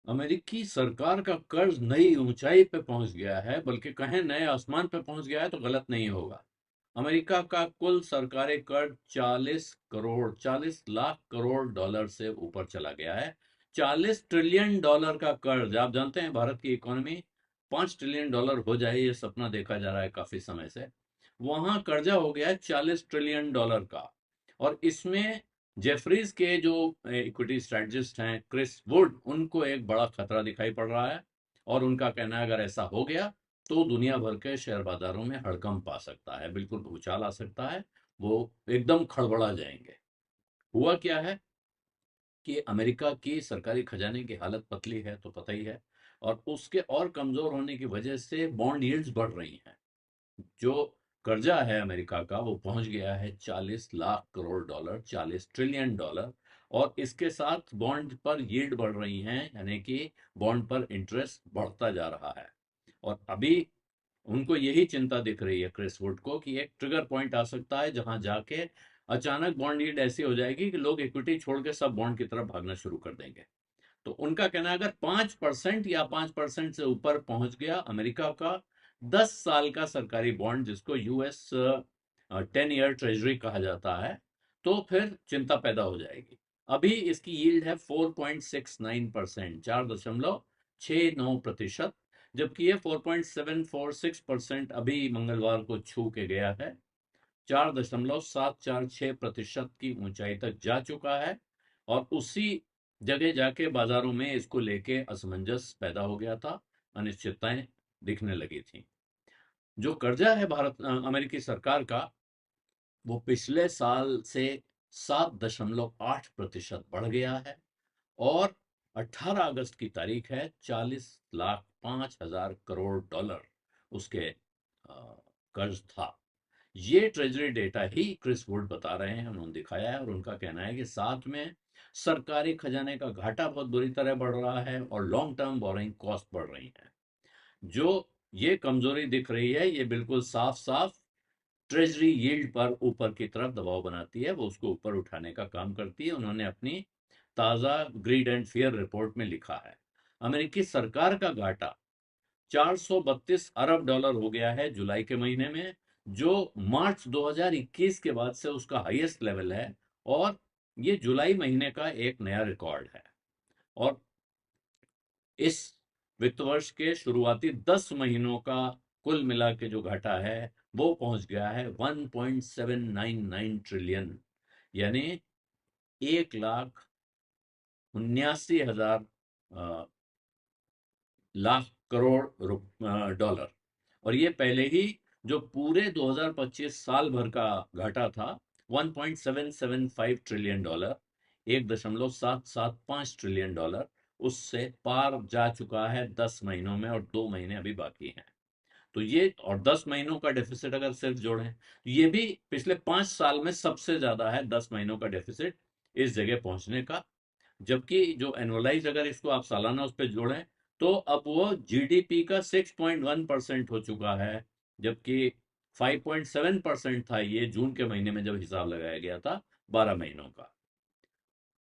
अमेरिकी सरकार का कर्ज नई ऊंचाई पे पहुंच गया है, बल्कि कहें नए आसमान पे पहुंच गया है तो गलत नहीं होगा। अमेरिका का कुल सरकारी कर्ज 40 लाख करोड़ डॉलर से ऊपर चला गया है। 40 ट्रिलियन डॉलर का कर्ज, आप जानते हैं भारत की इकोनॉमी 5 ट्रिलियन डॉलर हो जाए, ये सपना देखा जा रहा है काफी समय से। वहां कर्जा हो गया है 40 ट्रिलियन डॉलर का। और इसमें जेफरीज के जो इक्विटी स्ट्रेटजिस्ट हैं क्रिस वुड, उनको एक बड़ा खतरा दिखाई पड़ रहा है। और उनका कहना है अगर ऐसा हो गया तो दुनिया भर के शेयर बाजारों में हड़कंप आ सकता है, बिल्कुल भूचाल आ सकता है। वो एकदम खड़बड़ा जाएंगे। हुआ क्या है कि अमेरिका की सरकारी खजाने की हालत पतली है तो पता ही है। और उसके और कमजोर होने की वजह से बॉन्ड यील्ड्स बढ़ रही हैं। जो कर्जा है अमेरिका का वो पहुंच गया है 40 lakh crore dollar, 40 trillion dollar. और इसके साथ बॉन्ड पर यील्ड बढ़ रही हैं, यानी कि बॉन्ड पर इंटरेस्ट बढ़ता जा रहा है। और अभी उनको यही चिंता दिख रही है क्रिस वुड को कि एक ट्रिगर पॉइंट आ सकता है जहां जाके अचानक बॉन्ड यील्ड ऐसी हो जाएगी कि लोग इक्विटी छोड़ के सब बॉन्ड की तरफ भागना शुरू कर देंगे। तो उनका कहना है अगर 5% या 5% से ऊपर पहुंच गया अमेरिका का 10 साल का सरकारी बॉन्ड, जिसको यूएस 10 ईयर ट्रेजरी कहा जाता है, तो फिर चिंता पैदा हो जाएगी। अभी इसकी यील्ड है 4.69%, 4.69%। जबकि ये 4.746% अभी मंगलवार को छू के गया है। 4.746% की ऊंचाई तक जा चुका है। और उसी जगह जाके बाजारों में इसको लेके असमंजस पैदा हो गया था, अनिश्चितताएं दिखने लगी थी। जो कर्जा है अमेरिकी सरकार का, वो पिछले साल से 7.8% बढ़ गया है। और 18 अगस्त की तारीख है, 40 लाख 5 हजार करोड़ डॉलर उसके कर्ज था। ये ट्रेजरी डेटा ही क्रिस वुड बता रहे हैं, उन्होंने दिखाया है। और उनका कहना है कि साथ में सरकारी खजाने का घाटा बहुत बुरी तरह बढ़ रहा है और लॉन्ग टर्म बोरिंग कॉस्ट बढ़ रही है। जो ये कमजोरी दिख रही है, ये बिल्कुल साफ साफ ट्रेजरी यील्ड पर ऊपर की तरफ दबाव बनाती है, वो उसको ऊपर उठाने का काम करती है। उन्होंने अपनी ताजा ग्रीड एंड फियर रिपोर्ट में लिखा है अमेरिकी सरकार का घाटा 432 अरब डॉलर हो गया है जुलाई के महीने में, जो मार्च 2021 के बाद से उसका हाईएस्ट लेवल है। और ये जुलाई महीने का एक नया रिकॉर्ड है। और इस वित्त वर्ष के शुरुआती 10 महीनों का कुल मिला के जो घाटा है वो पहुंच गया है 1.799 ट्रिलियन, यानी 1,79,000 लाख करोड़ डॉलर। और ये पहले ही जो पूरे 2025 साल भर का घाटा था 1.775 ट्रिलियन डॉलर, 1.775 ट्रिलियन डॉलर, उससे पार जा चुका है 10 महीनों में। और 2 महीने अभी बाकी हैं। तो ये और 10 महीनों का डेफिसिट अगर सिर्फ जोड़ें तो ये भी पिछले 5 साल में सबसे ज्यादा है, 10 महीनों का डेफिसिट इस जगह पहुंचने का। जबकि जो एनुअलाइज अगर इसको आप सालाना उस पर जोड़ें तो अब वो जीडीपी का 6.1% हो चुका है। जबकि 5.7% था ये जून के महीने में जब हिसाब लगाया गया था 12 महीनों का।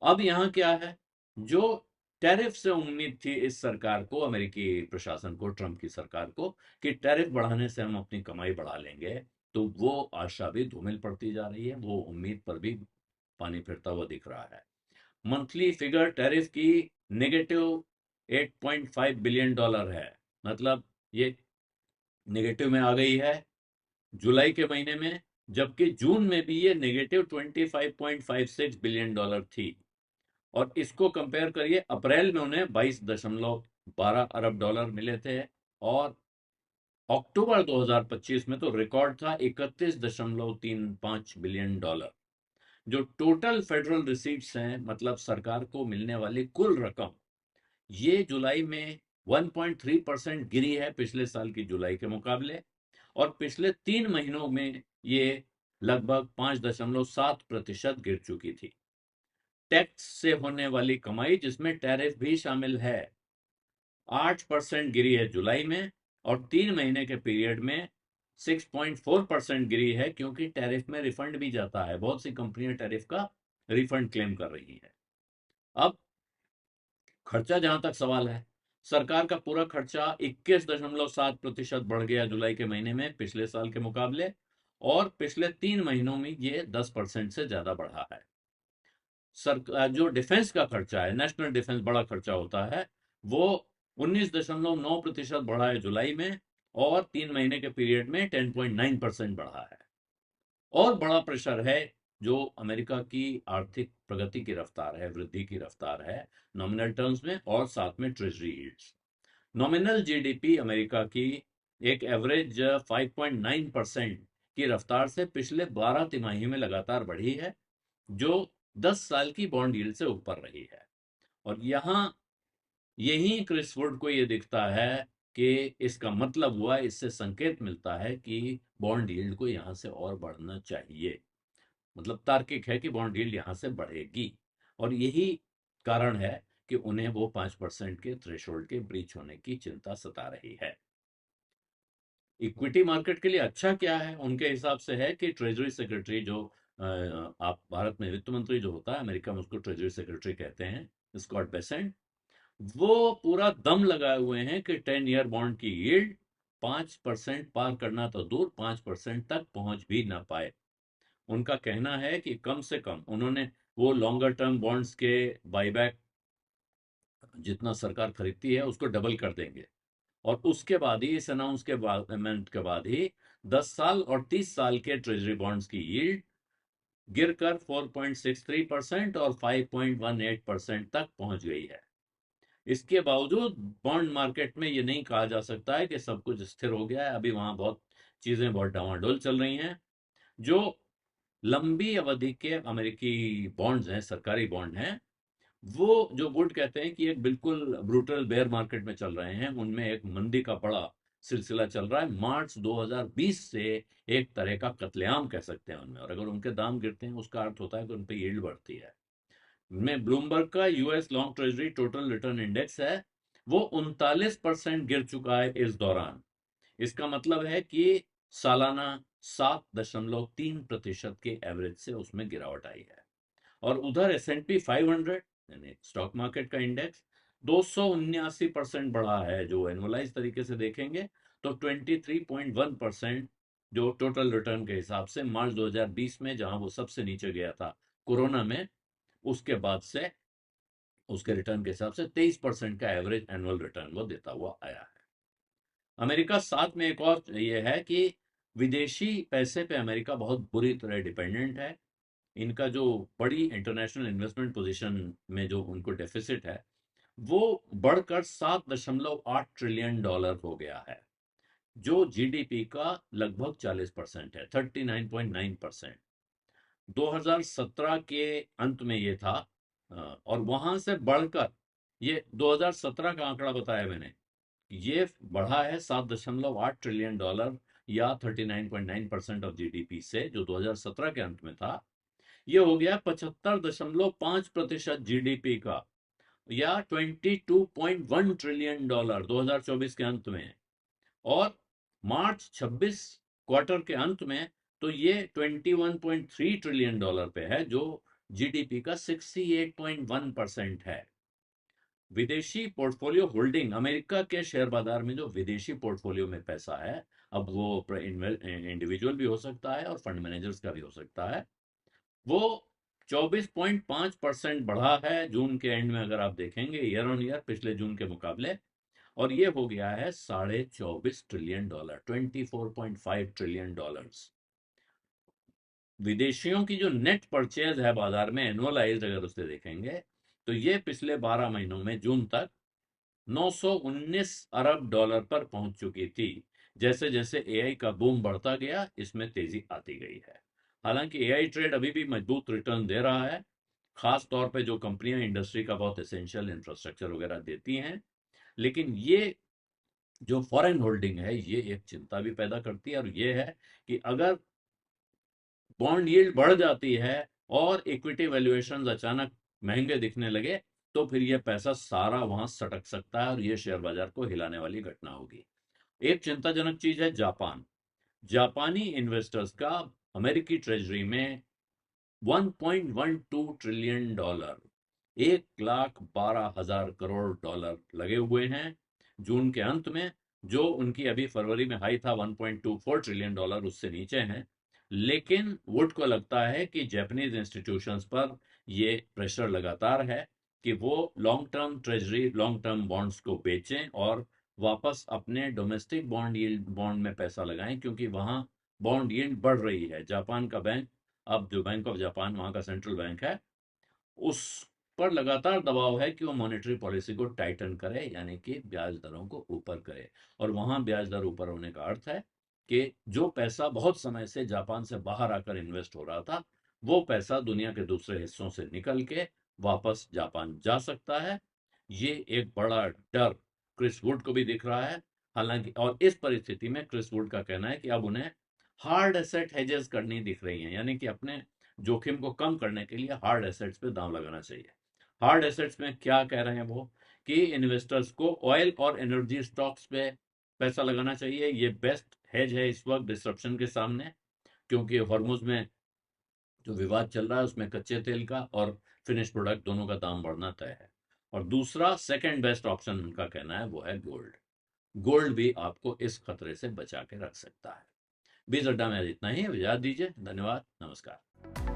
अब यहाँ क्या है, जो टैरिफ से उम्मीद थी इस सरकार को, अमेरिकी प्रशासन को, ट्रंप की सरकार को, कि टैरिफ बढ़ाने से हम अपनी कमाई बढ़ा लेंगे, तो वो आशा भी धूमिल पड़ती जा रही है, वो उम्मीद पर भी पानी फिरता हुआ दिख रहा है। मंथली फिगर टैरिफ की नेगेटिव 8.5 बिलियन डॉलर है। मतलब ये नेगेटिव में आ गई है जुलाई के महीने में। जबकि जून में भी ये नेगेटिव 25.56 बिलियन डॉलर थी। और इसको कंपेयर करिए, अप्रैल में उन्हें 22.12 अरब डॉलर मिले थे। और अक्टूबर 2025 में तो रिकॉर्ड था 31.35 बिलियन डॉलर। जो टोटल फेडरल रिसीट्स हैं, मतलब सरकार को मिलने वाली कुल रकम, ये जुलाई में 1.3% गिरी है पिछले साल की जुलाई के मुकाबले। और पिछले 3 महीनों में ये लगभग 5.7% गिर चुकी थी। टैक्स से होने वाली कमाई, जिसमें टैरिफ भी शामिल है, 8% गिरी है जुलाई में। और 3 महीने के पीरियड में 6.4% गिरी है, क्योंकि टैरिफ में रिफंड भी जाता है, बहुत सी कंपनियां टैरिफ का रिफंड क्लेम कर रही है। अब खर्चा जहां तक सवाल है, सरकार का पूरा खर्चा 21.7% बढ़ गया जुलाई के महीने में पिछले साल के मुकाबले, और पिछले 3 महीनों में ये 10% से ज्यादा बढ़ा है। सरकार जो डिफेंस का खर्चा है, नेशनल डिफेंस बड़ा खर्चा होता है, वो 19.9% बढ़ा है जुलाई में, और 3 महीने के पीरियड में 10.9% बढ़ा है। और बड़ा प्रेशर है जो अमेरिका की आर्थिक प्रगति की रफ्तार है, वृद्धि की रफ्तार है नॉमिनल टर्म्स में, और साथ में treasury yields. Nominal GDP America की एक एवरेज 5.9% की रफ्तार से पिछले 12 तिमाही में लगातार बढ़ी है, जो 10 साल की बॉन्ड यील्ड से ऊपर रही है। और यहाँ यही क्रिस वुड को ये दिखता है कि इसका मतलब हुआ, इससे संकेत मिलता है कि बॉन्ड यील्ड को यहाँ से और बढ़ना चाहिए। मतलब तार्किक है कि बॉन्ड यील्ड यहाँ से बढ़ेगी, और यही कारण है कि उन्हें वो 5% के थ्रेशोल्ड के ब्रीच होने की चिंता सता रही है। इक्विटी मार्केट के लिए अच्छा क्या है उनके हिसाब से है कि ट्रेजरी सेक्रेटरी जो आप भारत में वित्त मंत्री जो होता है, अमेरिका में उसको ट्रेजरी सेक्रेटरी कहते हैं, स्कॉट बेसेंट, वो पूरा दम लगाए हुए हैं कि 10 ईयर बॉन्ड की यील्ड 5% पार करना तो दूर, 5% तक पहुंच भी ना पाए। उनका कहना है कि कम से कम उन्होंने वो लॉन्गर टर्म बॉन्ड्स के बाईबैक जितना सरकार खरीदती है उसको डबल कर देंगे, और उसके बाद ही, इस अनाउंस के बाद, अमेंट के बाद ही 10 साल और 30 साल के ट्रेजरी बॉन्ड्स की यील्ड गिरकर 4.63% और 5.18% तक पहुंच गई है। इसके बावजूद बॉन्ड मार्केट में ये नहीं कहा जा सकता है कि सब कुछ स्थिर हो गया है, अभी वहां बहुत चीजें बहुत डावाडोल चल रही हैं। जो लंबी अवधि के अमेरिकी बॉन्ड्स हैं, सरकारी बॉन्ड हैं, वो जो वुड कहते हैं कि एक बिल्कुल ब्रूटल बेयर मार्केट में चल रहे हैं, उनमें एक मंदी का बड़ा सिलसिला चल रहा है मार्च 2020 से, एक तरह का कत्लेआम कह सकते हैं उनमें, और अगर उनके दाम गिरते हैं उसका अर्थ होता है कि उन पर यील्ड बढ़ती है। में ब्लूमबर्ग का US long treasury total return index है, वो 39% गिर चुका है इस दौरान। इसका मतलब है कि सालाना 7.3% के एवरेज से उसमें गिरावट आई है। और उधर S&P 500 यानी स्टॉक मार्केट का इंडेक्स 279% बढ़ा है, जो एनुअलाइज तरीके से देखेंगे तो 23.1% जो टोटल रिटर्न के हिसाब से मार्च 2020 में, जहां वो सबसे नीचे गया था कोरोना में, उसके बाद से उसके रिटर्न के हिसाब से 23% का एवरेज एनुअल रिटर्न वो देता हुआ आया है। अमेरिका साथ में एक और ये है कि विदेशी पैसे पे अमेरिका बहुत बुरी तरह डिपेंडेंट है। इनका जो बड़ी इंटरनेशनल इन्वेस्टमेंट पोजीशन में जो उनको डेफिसिट है, वो बढ़कर $7.8 ट्रिलियन हो गया है, जो जीडीपी का लगभग 40% है, 39.9%। 2017 के अंत में ये था, और वहां से बढ़कर, ये 2017 का आंकड़ा बताया मैंने, ये बढ़ा है $7.8 ट्रिलियन, या 39.9% ऑफ जीडीपी से, जो 2017 के अंत में था, ये हो गया 75.5% जीडीपी का, या $22.1 ट्रिलियन 2024 के अंत में। और मार्च 26 क्वार्टर के अंत में तो ये $21.3 ट्रिलियन पे है, जो जीडीपी का 68.1% है। विदेशी पोर्टफोलियो होल्डिंग, अमेरिका के शेयर बाजार में जो विदेशी पोर्टफोलियो में पैसा है, अब वो इंडिविजुअल भी हो सकता है और फंड मैनेजर्स का भी हो सकता है, वो 24.5% बढ़ा है जून के एंड में, अगर आप देखेंगे ईयर ऑन ईयर पिछले जून के मुकाबले, और ये हो गया है $24.5 ट्रिलियन, $24.5 ट्रिलियन। विदेशियों की जो नेट परचेज है बाजार में एनुअलाइज, अगर उसे देखेंगे तो ये पिछले 12 महीनों में जून तक $919 अरब पर पहुंच चुकी थी। जैसे जैसे एआई का बूम बढ़ता गया, इसमें तेजी आती गई है। हालांकि एआई ट्रेड अभी भी मजबूत रिटर्न दे रहा है, खास तौर पे जो कंपनियां इंडस्ट्री का बहुत एसेंशियल इंफ्रास्ट्रक्चर वगैरह देती हैं। लेकिन ये जो फॉरेन होल्डिंग है, ये एक चिंता भी पैदा करती है, और ये है कि अगर बॉन्ड यील्ड बढ़ जाती है और इक्विटी वैल्यूएशन अचानक महंगे दिखने लगे, तो फिर यह पैसा सारा वहां सटक सकता है, और यह शेयर बाजार को हिलाने वाली घटना होगी। एक चिंताजनक चीज है जापान। जापानी इन्वेस्टर्स का अमेरिकी ट्रेजरी में $1.12 ट्रिलियन 1,12,000 करोड़ डॉलर लगे हुए हैं जून के अंत में, जो उनकी अभी फरवरी में हाई था 1.24 ट्रिलियन डॉलर, उससे नीचे हैं। लेकिन वुड को लगता है कि जापानीज इंस्टीट्यूशंस पर ये प्रेशर लगातार है कि वो long term treasury, long term bonds को बेचें और वापस अपने डोमेस्टिक बॉन्ड यील्ड बॉन्ड में पैसा लगाएं, क्योंकि वहां बॉन्ड यील्ड बढ़ रही है। जापान का बैंक, अब जो बैंक ऑफ जापान वहां का सेंट्रल बैंक है, उस पर लगातार दबाव है कि वो मॉनेटरी पॉलिसी को टाइटन करे, यानी कि ब्याज दरों को ऊपर करे। और वहां ब्याज दर ऊपर होने का अर्थ है कि जो पैसा बहुत समय से जापान से बाहर आकर इन्वेस्ट हो रहा था, वो पैसा दुनिया के दूसरे हिस्सों से निकल के वापस जापान जा सकता है। ये एक बड़ा डर क्रिस वुड को भी दिख रहा है। हालांकि और इस परिस्थिति में क्रिस वुड का कहना है कि अब उन्हें हार्ड एसेट हेजेस करनी दिख रही हैं, यानी कि अपने जोखिम को कम करने के लिए हार्ड एसेट्स पे दांव लगाना चाहिए। हार्ड एसेट्स में क्या कह रहे हैं वो, कि इन्वेस्टर्स को ऑयल और एनर्जी स्टॉक्स पे पैसा लगाना चाहिए। ये बेस्ट हेज है इस वक्त डिसरप्शन के सामने, क्योंकि हॉर्मुज में जो विवाद चल रहा है उसमें कच्चे तेल का और फिनिश प्रोडक्ट दोनों का दाम बढ़ना तय है। और दूसरा सेकंड बेस्ट ऑप्शन उनका कहना है वो है गोल्ड। गोल्ड भी आपको इस खतरे से बचा के रख सकता है। बीज अड्डा में आज इतना ही, इजाजत दीजिए। धन्यवाद, नमस्कार।